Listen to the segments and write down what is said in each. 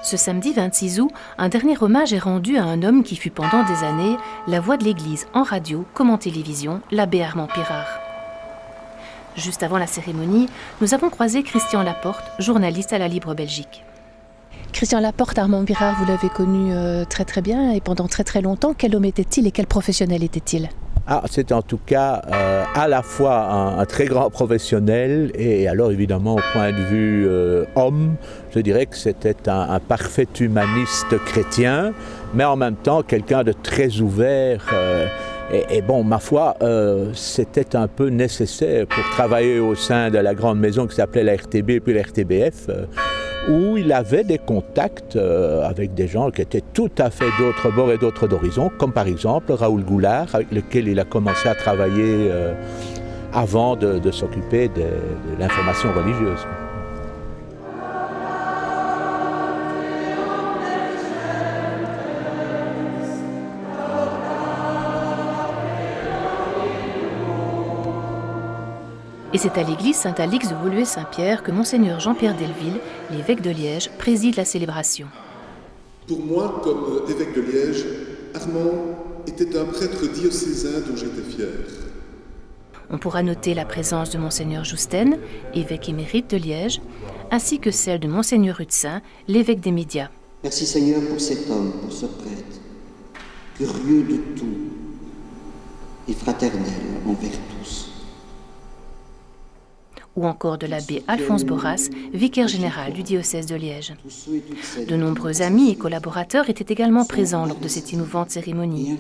Ce samedi 26 août, un dernier hommage est rendu à un homme qui fut pendant des années la voix de l'Église en radio comme en télévision, l'abbé Armand Pirard. Juste avant la cérémonie, nous avons croisé Christian Laporte, journaliste à la Libre Belgique. Christian Laporte, Armand Pirard, vous l'avez connu très très bien et pendant très très longtemps. Quel homme était-il et quel professionnel était-il ? C'est en tout cas à la fois un très grand professionnel et alors évidemment au point de vue homme, je dirais que c'était un parfait humaniste chrétien, mais en même temps quelqu'un de très ouvert. Et bon, ma foi, c'était un peu nécessaire pour travailler au sein de la grande maison qui s'appelait la RTB et puis la RTBF, où il avait des contacts avec des gens qui étaient tout à fait d'autres bords et d'autres horizons, comme par exemple Raoul Goulard, avec lequel il a commencé à travailler avant de s'occuper de l'information religieuse. Et c'est à l'église Saint-Alix de Woluwe-Saint-Pierre que Monseigneur Jean-Pierre Delville, l'évêque de Liège, préside la célébration. Pour moi, comme évêque de Liège, Armand était un prêtre diocésain dont j'étais fier. On pourra noter la présence de Monseigneur Jousten, évêque émérite de Liège, ainsi que celle de Monseigneur Hutsin, l'évêque des médias. Merci Seigneur pour cet homme, pour ce prêtre, curieux de tout et fraternel envers tous. Ou encore de l'abbé Alphonse Borras, vicaire général du diocèse de Liège. De nombreux amis et collaborateurs étaient également présents lors de cette innovante cérémonie.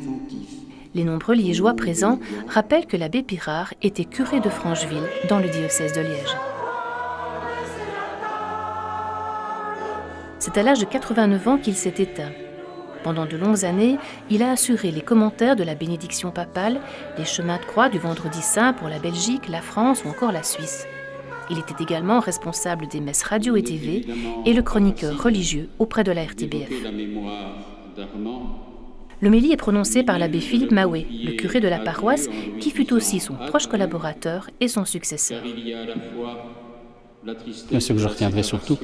Les nombreux liégeois présents rappellent que l'abbé Pirard était curé de Francheville dans le diocèse de Liège. C'est à l'âge de 89 ans qu'il s'est éteint. Pendant de longues années, il a assuré les commentaires de la bénédiction papale, les chemins de croix du Vendredi Saint pour la Belgique, la France ou encore la Suisse. Il était également responsable des messes radio et TV et le chroniqueur religieux auprès de la RTBF. L'homélie est prononcée par l'abbé Philippe Mahoué, le curé de la paroisse, qui fut aussi son proche collaborateur et son successeur. Ce que je retiendrai surtout,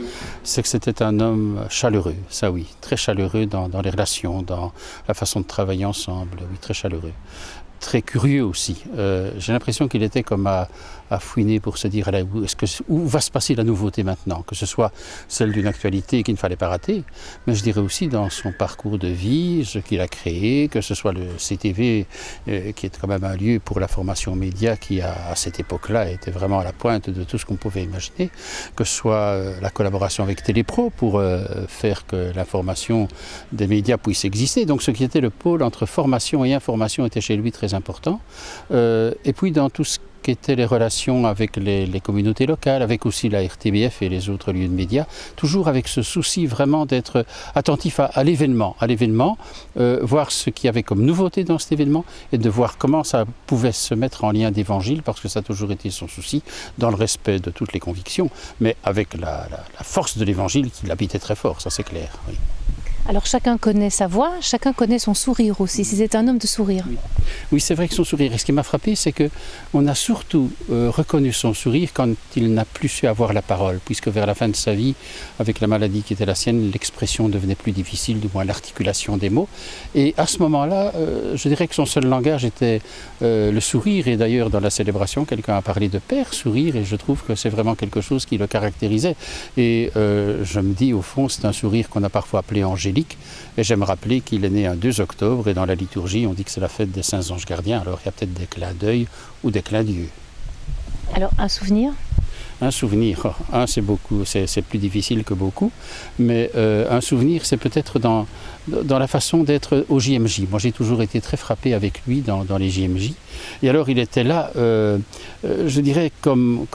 c'est que c'était un homme chaleureux, ça oui, très chaleureux dans les relations, dans la façon de travailler ensemble, oui, très chaleureux. Très curieux aussi. J'ai l'impression qu'il était comme à fouiner pour se dire où va se passer la nouveauté maintenant, que ce soit celle d'une actualité qu'il ne fallait pas rater, mais je dirais aussi dans son parcours de vie, ce qu'il a créé, que ce soit le CTV, qui est quand même un lieu pour la formation média qui à cette époque-là était vraiment à la pointe de tout ce qu'on pouvait imaginer, que ce soit la collaboration avec Télépro pour faire que l'information des médias puisse exister. Donc ce qui était le pôle entre formation et information était chez lui très important. Et puis dans tout ce qui étaient les relations avec les communautés locales, avec aussi la RTBF et les autres lieux de médias, toujours avec ce souci vraiment d'être attentif à l'événement, voir ce qu'il y avait comme nouveauté dans cet événement et de voir comment ça pouvait se mettre en lien d'évangile, parce que ça a toujours été son souci, dans le respect de toutes les convictions, mais avec la force de l'évangile qui l'habitait très fort, ça c'est clair. Oui. Alors chacun connaît sa voix, chacun connaît son sourire aussi. C'est un homme de sourire. Oui, c'est vrai que son sourire. Et ce qui m'a frappé, c'est qu'on a surtout reconnu son sourire quand il n'a plus su avoir la parole, puisque vers la fin de sa vie, avec la maladie qui était la sienne, l'expression devenait plus difficile, du moins l'articulation des mots. Et à ce moment-là, je dirais que son seul langage était le sourire. Et d'ailleurs, dans la célébration, quelqu'un a parlé de père sourire, et je trouve que c'est vraiment quelque chose qui le caractérisait. Et je me dis, au fond, c'est un sourire qu'on a parfois appelé angélique. Et j'aime rappeler qu'il est né un 2 octobre et dans la liturgie, on dit que c'est la fête des saints anges gardiens. Alors il y a peut-être des clins d'œil ou des clins d'yeux. Alors un souvenir ? Un souvenir, c'est beaucoup, c'est plus difficile que beaucoup, mais un souvenir, c'est peut-être dans la façon d'être au JMJ. Moi, j'ai toujours été très frappé avec lui dans les JMJ. Et alors, il était là, je dirais, comme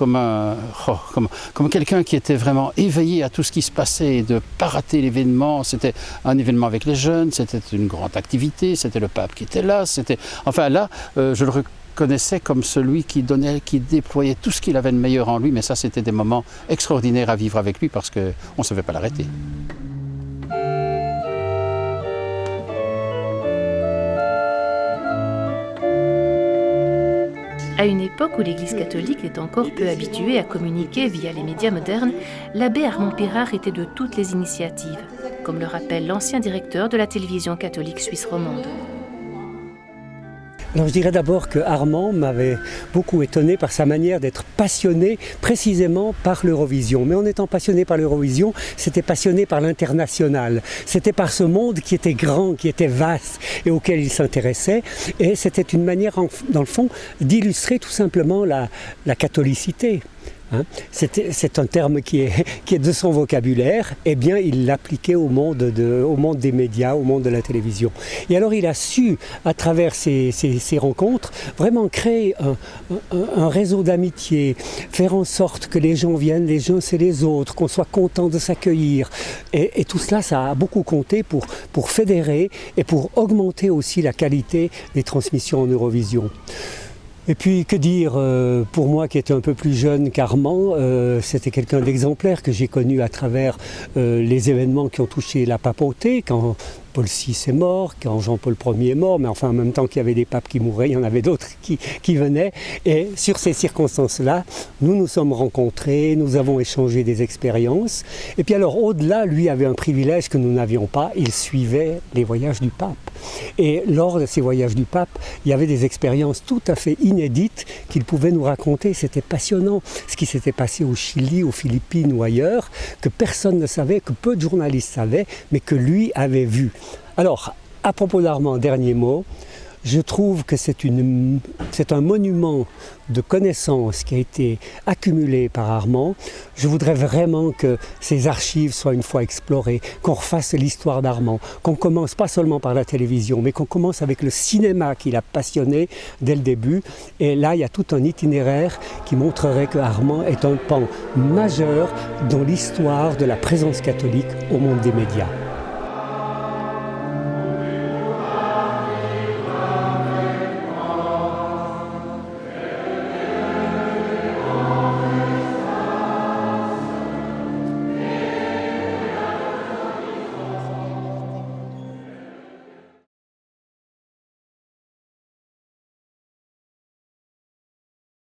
quelqu'un qui était vraiment éveillé à tout ce qui se passait et de ne pas rater l'événement. C'était un événement avec les jeunes, c'était une grande activité, c'était le pape qui était là. Enfin là, je le connaissait comme celui qui déployait tout ce qu'il avait de meilleur en lui, mais ça c'était des moments extraordinaires à vivre avec lui parce qu'on ne savait pas l'arrêter. À une époque où l'Église catholique est encore peu habituée à communiquer via les médias modernes, l'abbé Armand Pirard était de toutes les initiatives, comme le rappelle l'ancien directeur de la télévision catholique suisse romande. Alors je dirais d'abord que Armand m'avait beaucoup étonné par sa manière d'être passionné précisément par l'Eurovision. Mais en étant passionné par l'Eurovision, c'était passionné par l'international. C'était par ce monde qui était grand, qui était vaste et auquel il s'intéressait. Et c'était une manière, dans le fond, d'illustrer tout simplement la catholicité. C'est un terme qui est de son vocabulaire, eh bien il l'appliquait au monde des médias, au monde de la télévision. Et alors il a su, à travers ces rencontres, vraiment créer un réseau d'amitié, faire en sorte que les gens viennent les uns chez les autres, qu'on soit content de s'accueillir. Et tout cela, ça a beaucoup compté pour fédérer et pour augmenter aussi la qualité des transmissions en Eurovision. Et puis, que dire, pour moi qui étais un peu plus jeune qu'Armand, c'était quelqu'un d'exemplaire que j'ai connu à travers les événements qui ont touché la papauté, quand Paul VI est mort, quand Jean-Paul Ier est mort, mais enfin en même temps qu'il y avait des papes qui mouraient, il y en avait d'autres qui venaient. Et sur ces circonstances-là, nous nous sommes rencontrés, nous avons échangé des expériences. Et puis alors au-delà, lui avait un privilège que nous n'avions pas, il suivait les voyages du pape. Et lors de ces voyages du pape, il y avait des expériences tout à fait inédites qu'il pouvait nous raconter. C'était passionnant, ce qui s'était passé au Chili, aux Philippines ou ailleurs, que personne ne savait, que peu de journalistes savaient, mais que lui avait vu. Alors, à propos d'Armand, dernier mot, je trouve que c'est un monument de connaissances qui a été accumulé par Armand. Je voudrais vraiment que ces archives soient une fois explorées, qu'on refasse l'histoire d'Armand, qu'on commence pas seulement par la télévision, mais qu'on commence avec le cinéma qui l'a passionné dès le début. Et là, il y a tout un itinéraire qui montrerait que Armand est un pan majeur dans l'histoire de la présence catholique au monde des médias.